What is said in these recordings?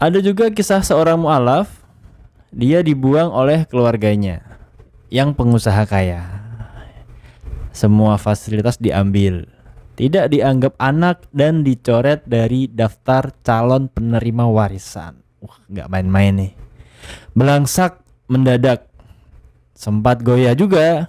Ada juga kisah seorang mualaf, dia dibuang oleh keluarganya yang pengusaha kaya. Semua fasilitas diambil, tidak dianggap anak dan dicoret dari daftar calon penerima warisan. Wah, nggak main-main nih. Belangsak mendadak, sempat goyah juga.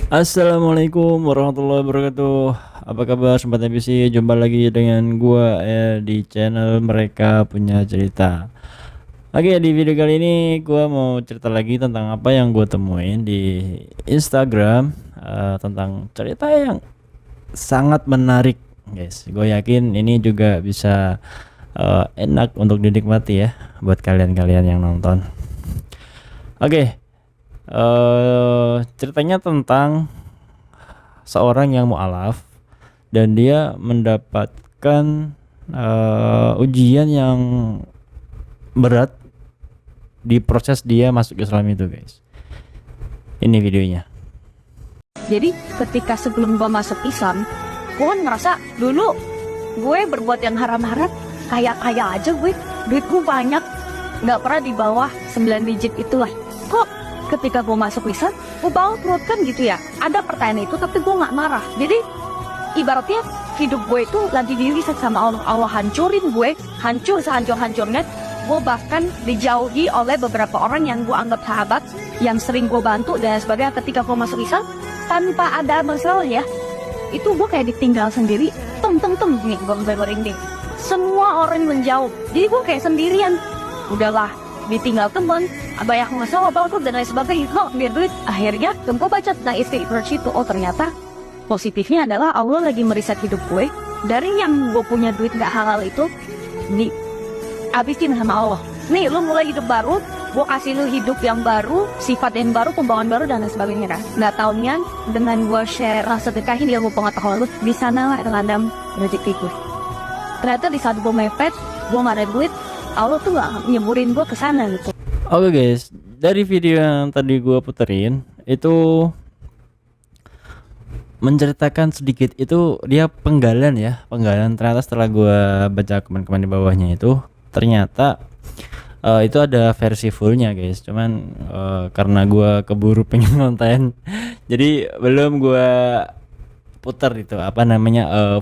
Assalamualaikum warahmatullahi wabarakatuh. Apa kabar sobat NPC? Jumpa lagi dengan gua di channel Mereka Punya Cerita. Oke, di video kali ini gua mau cerita lagi tentang apa yang gua temuin di Instagram, tentang cerita yang sangat menarik, guys. Gue yakin ini juga bisa enak untuk dinikmati ya buat kalian-kalian yang nonton. Oke. Ceritanya tentang seorang yang mualaf dan dia mendapatkan ujian yang berat di proses dia masuk Islam itu, guys. Ini videonya. Jadi ketika sebelum gue masuk Islam, gue kan ngerasa dulu gue berbuat yang haram-haram, kaya-kaya aja gue, duit gue banyak, nggak pernah di bawah 9 digit itulah. Kok ketika gue masuk Islam, gue bangkrut kan gitu ya? Ada pertanyaan itu, tapi gue nggak marah. Jadi ibaratnya hidup gue itu lagi diriset sama Allah. Allah hancurin gue, hancur sehancur-hancurnya. Gue bahkan dijauhi oleh beberapa orang yang gue anggap sahabat, yang sering gue bantu dan sebagainya. Ketika gue masuk Islam, tanpa ada masalah ya, itu gue kayak ditinggal sendiri. Nih gue merinding. Semua orang menjauh, jadi gue kayak sendirian. Udahlah, ditinggal temen, banyak masalah, bangkrut dan lain sebagainya. Biar duit. Akhirnya gue baca tentang istighfar itu. Oh ternyata positifnya adalah Allah lagi meriset hidup gue. Dari yang gue punya duit gak halal itu, dihabisin sama Allah. Nih lu mulai hidup baru, gue kasih lu hidup yang baru, sifat yang baru, pembawaan baru dan lain sebagainya kan. Nggak taunya dengan gue share rasa sedekahin ilmu pengetahuan lu, di sana terkadang rezeki gue. Ternyata di saat gue mepet, gue gak ada duit, Allah tuh gak nyeburin gue ke sana gitu. Oke guys, dari video yang tadi gue puterin itu menceritakan sedikit, itu dia penggalan ternyata setelah gue baca komen-komen di bawahnya itu ternyata itu ada versi fullnya guys, cuman karena gue keburu pengen nonton jadi belum gue putar itu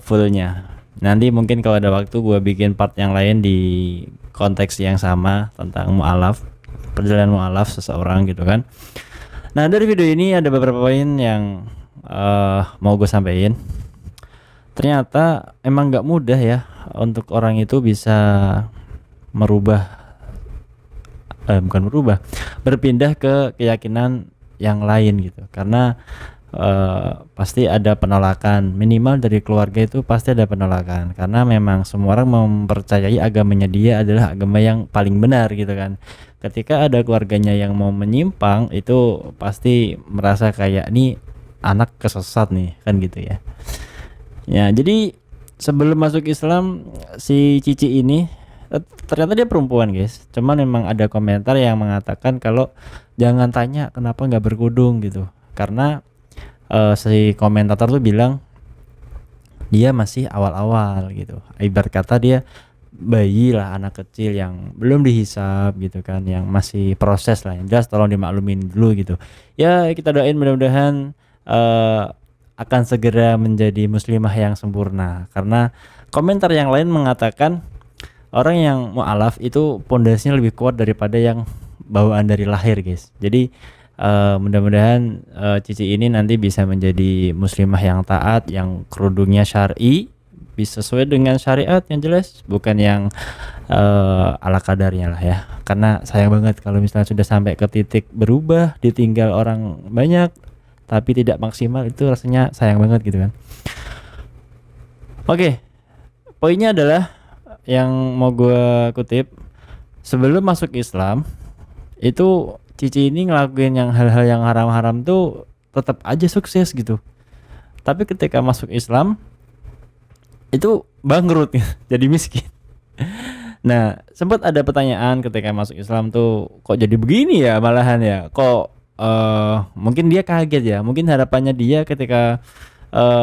fullnya. Nanti mungkin kalau ada waktu gue bikin part yang lain di konteks yang sama tentang mualaf, perjalanan mualaf seseorang gitu kan. Nah dari video ini ada beberapa poin yang mau gue sampaikan. Ternyata emang gak mudah ya untuk orang itu bisa berpindah ke keyakinan yang lain gitu, karena pasti ada penolakan, minimal dari keluarga itu pasti ada penolakan, karena memang semua orang mempercayai agamanya dia adalah agama yang paling benar gitu kan. Ketika ada keluarganya yang mau menyimpang, itu pasti merasa kayak nih anak kesesat nih kan gitu ya. Ya jadi sebelum masuk Islam si Cici ini ternyata dia perempuan guys, cuman memang ada komentar yang mengatakan kalau jangan tanya kenapa nggak berkudung gitu, karena si komentator tuh bilang dia masih awal-awal gitu, ibarat kata dia bayi lah, anak kecil yang belum dihisab gitu kan, yang masih proses lah, yang jelas tolong dimaklumin dulu gitu ya. Kita doain mudah-mudahan akan segera menjadi muslimah yang sempurna, karena komentar yang lain mengatakan orang yang mualaf itu pondasinya lebih kuat daripada yang bawaan dari lahir guys. Jadi mudah-mudahan Cici ini nanti bisa menjadi muslimah yang taat, yang kerudungnya syar'i, bisa sesuai dengan syariat yang jelas, bukan yang ala kadarnya lah ya. Karena sayang banget kalau misalnya sudah sampai ke titik berubah, ditinggal orang banyak tapi tidak maksimal, itu rasanya sayang banget gitu kan. Oke, poinnya adalah yang mau gue kutip, sebelum masuk Islam itu Cici ini ngelakuin yang hal-hal yang haram-haram tuh tetap aja sukses gitu, tapi ketika masuk Islam itu bangkrut jadi miskin. Nah sempat ada pertanyaan ketika masuk Islam tuh, kok jadi begini ya malahan ya, kok mungkin dia kaget ya, mungkin harapannya dia ketika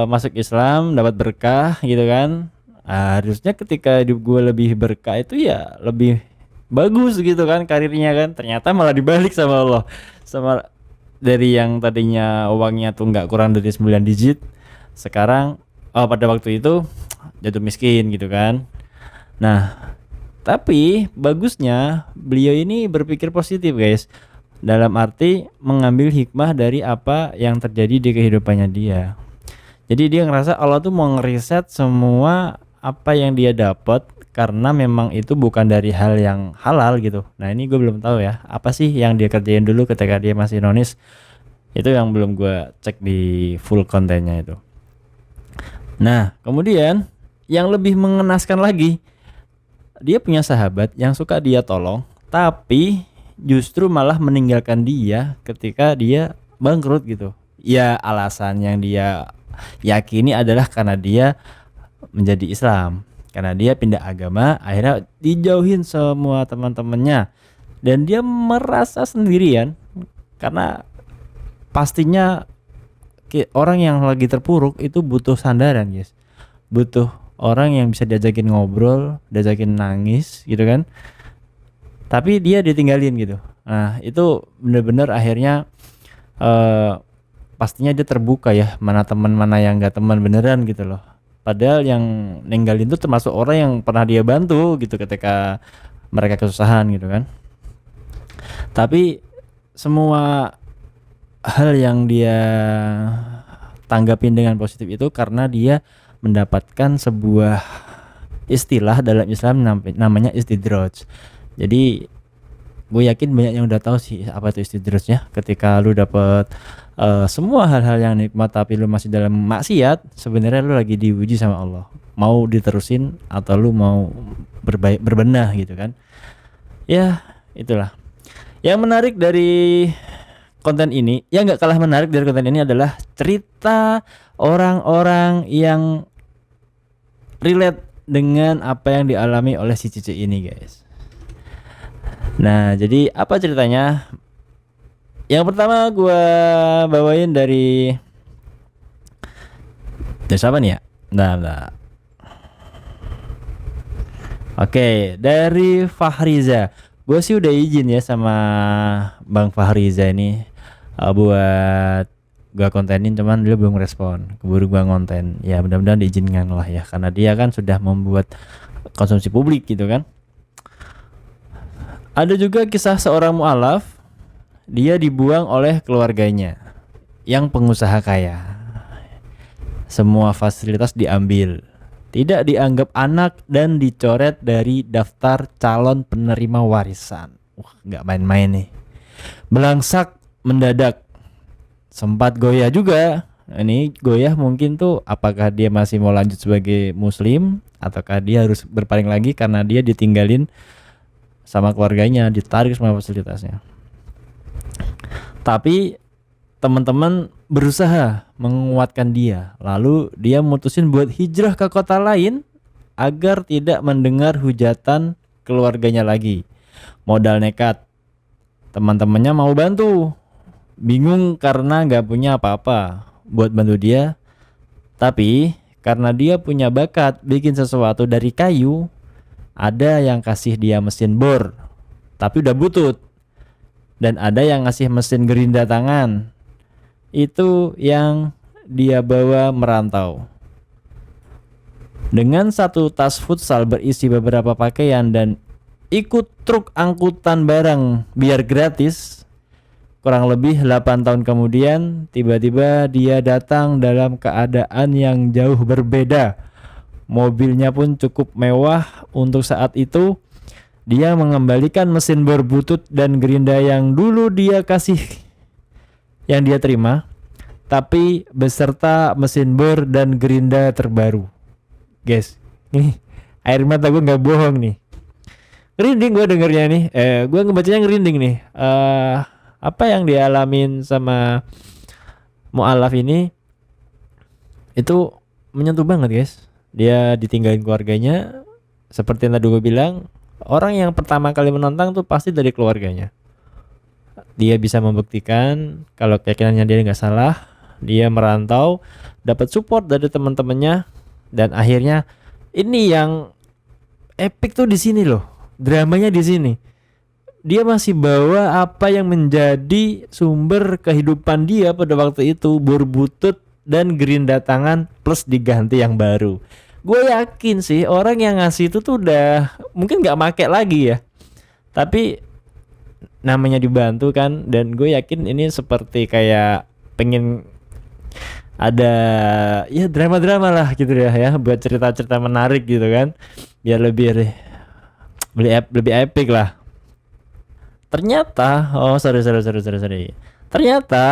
masuk Islam dapat berkah gitu kan. Harusnya ketika hidup gue lebih berkah itu ya lebih bagus gitu kan karirnya kan, ternyata malah dibalik sama Allah. Sama dari yang tadinya uangnya tuh nggak kurang dari 9 digit, sekarang pada waktu itu jatuh miskin gitu kan. Nah, tapi bagusnya beliau ini berpikir positif guys, dalam arti mengambil hikmah dari apa yang terjadi di kehidupannya dia. Jadi dia ngerasa Allah tuh mau ngeriset semua apa yang dia dapat karena memang itu bukan dari hal yang halal gitu. Nah ini gue belum tahu ya, apa sih yang dia kerjain dulu ketika dia masih nonis. Itu yang belum gue cek di full kontennya itu. Nah kemudian yang lebih mengenaskan lagi, dia punya sahabat yang suka dia tolong, tapi justru malah meninggalkan dia ketika dia bangkrut gitu. Ya alasan yang dia yakini adalah karena dia menjadi Islam, karena dia pindah agama, akhirnya dijauhin semua teman-temannya dan dia merasa sendirian. Karena pastinya orang yang lagi terpuruk itu butuh sandaran guys, butuh orang yang bisa diajakin ngobrol, diajakin nangis gitu kan, tapi dia ditinggalin gitu. Nah itu bener-bener akhirnya pastinya dia terbuka ya, mana teman mana yang gak teman beneran gitu loh. Padahal yang ninggalin itu termasuk orang yang pernah dia bantu gitu ketika mereka kesusahan gitu kan. Tapi semua hal yang dia tanggapin dengan positif itu karena dia mendapatkan sebuah istilah dalam Islam namanya istidraj. Jadi gue yakin banyak yang udah tahu sih apa itu istidrajnya. Ketika lu dapet semua hal-hal yang nikmat tapi lu masih dalam maksiat, sebenarnya lu lagi diuji sama Allah. Mau diterusin atau lu mau berbenah gitu kan. Ya itulah. Yang menarik dari konten ini, yang gak kalah menarik dari konten ini adalah cerita orang-orang yang relate dengan apa yang dialami oleh si Cici ini guys. Nah jadi apa ceritanya? Yang pertama gue bawain dari siapa nih ya? Nah. Oke, dari Fahriza. Gue sih udah izin ya sama Bang Fahriza ini buat gue kontenin, cuman dia belum respon, keburu gue ngonten. Ya mudah-mudahan diizinkan lah ya, karena dia kan sudah membuat konsumsi publik gitu kan. Ada juga kisah seorang mu'alaf, dia dibuang oleh keluarganya yang pengusaha kaya. Semua fasilitas diambil, tidak dianggap anak dan dicoret dari daftar calon penerima warisan. Nggak main-main nih. Belangsak mendadak, sempat goyah juga. Ini goyah mungkin tuh apakah dia masih mau lanjut sebagai muslim ataukah dia harus berpaling lagi karena dia ditinggalin sama keluarganya, ditarik semua fasilitasnya. Tapi teman-teman berusaha menguatkan dia, lalu dia mutusin buat hijrah ke kota lain agar tidak mendengar hujatan keluarganya lagi. Modal nekat, teman-temannya mau bantu, bingung karena gak punya apa-apa buat bantu dia. Tapi karena dia punya bakat bikin sesuatu dari kayu, ada yang kasih dia mesin bor tapi udah butut, dan ada yang ngasih mesin gerinda tangan. Itu yang dia bawa merantau. Dengan satu tas futsal berisi beberapa pakaian dan ikut truk angkutan barang biar gratis, kurang lebih 8 tahun kemudian tiba-tiba dia datang dalam keadaan yang jauh berbeda. Mobilnya pun cukup mewah untuk saat itu. Dia mengembalikan mesin bor butut dan gerinda yang dulu dia kasih, yang dia terima, tapi beserta mesin bor dan gerinda terbaru. Guys, nih air mata gue nggak bohong nih. Ngerinding gue dengernya nih. Gue ngebacanya ngerinding nih. Apa yang dialamin sama mu'alaf ini itu menyentuh banget guys. Dia ditinggalin keluarganya. Seperti yang tadi gue bilang, orang yang pertama kali menentang tuh pasti dari keluarganya. dia bisa membuktikan kalau keyakinannya dia nggak salah. Dia merantau, dapat support dari teman-temannya, dan akhirnya ini yang epic tuh di sini loh, dramanya di sini. Dia masih bawa apa yang menjadi sumber kehidupan dia pada waktu itu, berbutut dan gerinda tangan plus diganti yang baru. Gue yakin sih orang yang ngasih itu tuh udah mungkin nggak make lagi ya, tapi namanya dibantu kan. Dan gue yakin ini seperti kayak pengen ada ya drama-drama lah gitu ya buat cerita-cerita menarik gitu kan, biar lebih epic lah. Ternyata ternyata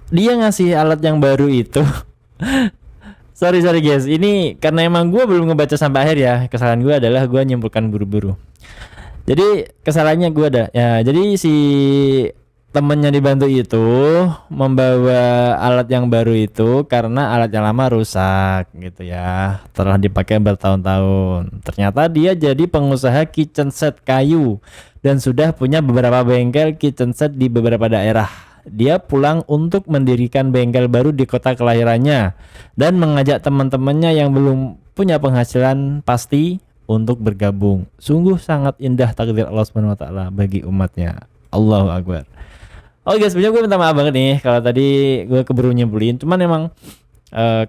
dia ngasih alat yang baru itu. sorry guys, ini karena emang gue belum ngebaca sampai akhir ya. Kesalahan gue adalah gue nyimpulkan buru-buru. Jadi kesalahannya gue ada ya. Jadi si temennya dibantu itu membawa alat yang baru itu karena alat yang lama rusak gitu ya, telah dipakai bertahun-tahun. Ternyata dia jadi pengusaha kitchen set kayu dan sudah punya beberapa bengkel kitchen set di beberapa daerah. Dia pulang untuk mendirikan bengkel baru di kota kelahirannya dan mengajak teman-temannya yang belum punya penghasilan pasti untuk bergabung. Sungguh sangat indah takdir Allah Subhanahu wa taala bagi umatnya. Allahu Akbar. Oh guys, sebenarnya gue minta maaf banget nih kalau tadi gue keburu nyebulin. Cuman emang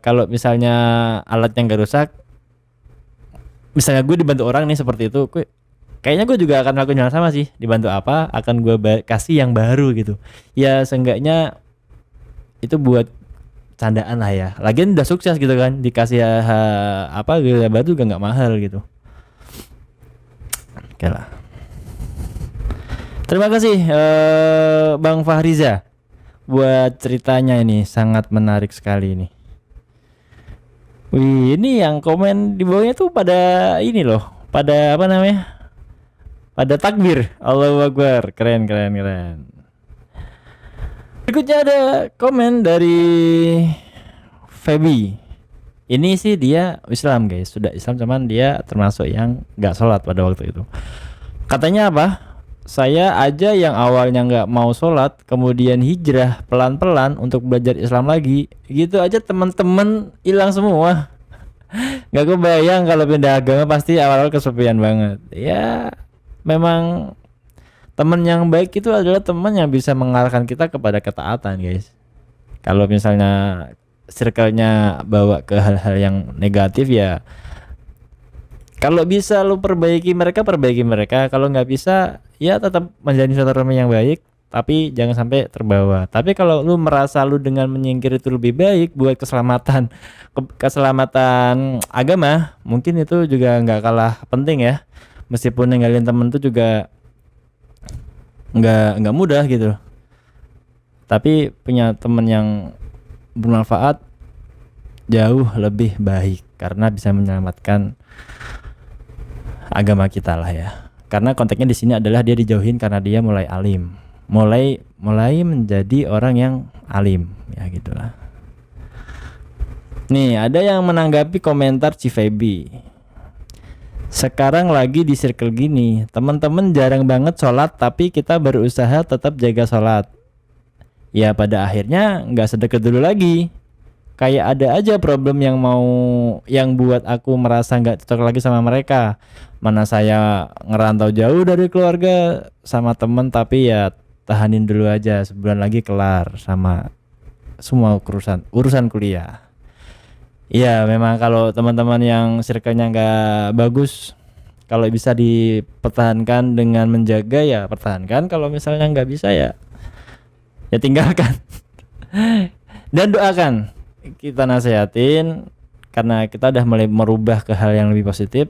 kalau misalnya alatnya nggak rusak, misalnya gue dibantu orang nih seperti itu, kayaknya gue juga akan melakukan hal sama sih. Dibantu apa, akan gue kasih yang baru gitu. Ya seenggaknya itu buat candaan lah ya. Lagian udah sukses gitu kan, dikasih apa gila batu juga nggak mahal gitu. Oke lah. Terima kasih Bang Fahriza buat ceritanya, ini sangat menarik sekali ini. Wih, ini yang komen di bawahnya tuh pada ini loh, pada apa namanya? Pada takbir. Allahu Akbar. Keren. Berikutnya ada komen dari Feby. Ini sih dia Islam guys, sudah Islam, cuman dia termasuk yang nggak sholat pada waktu itu. Katanya apa? Saya aja yang awalnya nggak mau sholat, kemudian hijrah pelan-pelan untuk belajar Islam lagi, gitu aja teman-teman hilang semua. Nggak kebayang kalau pindah agama pasti awal-awal kesepian banget. Ya, memang teman yang baik itu adalah teman yang bisa mengarahkan kita kepada ketaatan, guys. Kalau misalnya circle-nya bawa ke hal-hal yang negatif ya, kalau bisa lu perbaiki mereka. Kalau nggak bisa ya tetap menjalani silaturahmi yang baik, tapi jangan sampai terbawa. Tapi kalau lu merasa lu dengan menyingkir itu lebih baik buat keselamatan agama, mungkin itu juga nggak kalah penting ya. Meskipun ninggalin temen itu juga nggak mudah gitu. Tapi punya temen yang bermanfaat jauh lebih baik karena bisa menyelamatkan agama kita lah ya. Karena konteksnya di sini adalah dia dijauhin karena dia mulai alim, mulai menjadi orang yang alim ya gitulah. Nih ada yang menanggapi komentar Cifebi. Sekarang lagi di circle gini, teman-teman jarang banget sholat tapi kita berusaha tetap jaga sholat. Ya pada akhirnya nggak sedekat dulu lagi. Kayak ada aja problem yang buat aku merasa nggak cocok lagi sama mereka. Mana saya ngerantau jauh dari keluarga sama temen, tapi ya tahanin dulu aja, sebulan lagi kelar sama semua urusan kuliah. Iya memang kalau teman-teman yang circle-nya nggak bagus, kalau bisa dipertahankan dengan menjaga ya pertahankan. Kalau misalnya nggak bisa ya tinggalkan. Dan doakan, kita nasihatin karena kita udah mulai merubah ke hal yang lebih positif.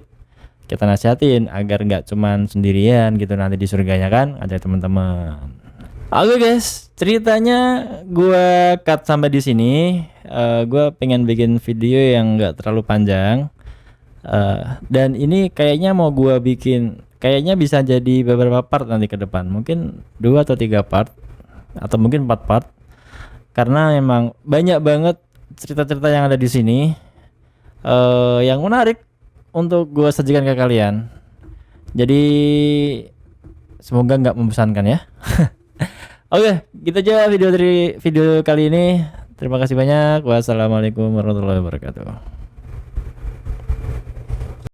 Kita nasihatin agar nggak cuman sendirian gitu nanti di surganya kan, ada teman-teman. Oke guys, ceritanya gue cut sampai di sini. Gue pengen bikin video yang nggak terlalu panjang. Dan ini kayaknya mau gue bikin, kayaknya bisa jadi beberapa part nanti ke depan. Mungkin 2 atau 3 part atau mungkin 4 part. Karena memang banyak banget cerita-cerita yang ada di sini yang menarik untuk gue sajikan ke kalian. Jadi semoga nggak membosankan ya. Oke, gitu aja video kali ini. Terima kasih banyak. Wassalamualaikum warahmatullahi wabarakatuh.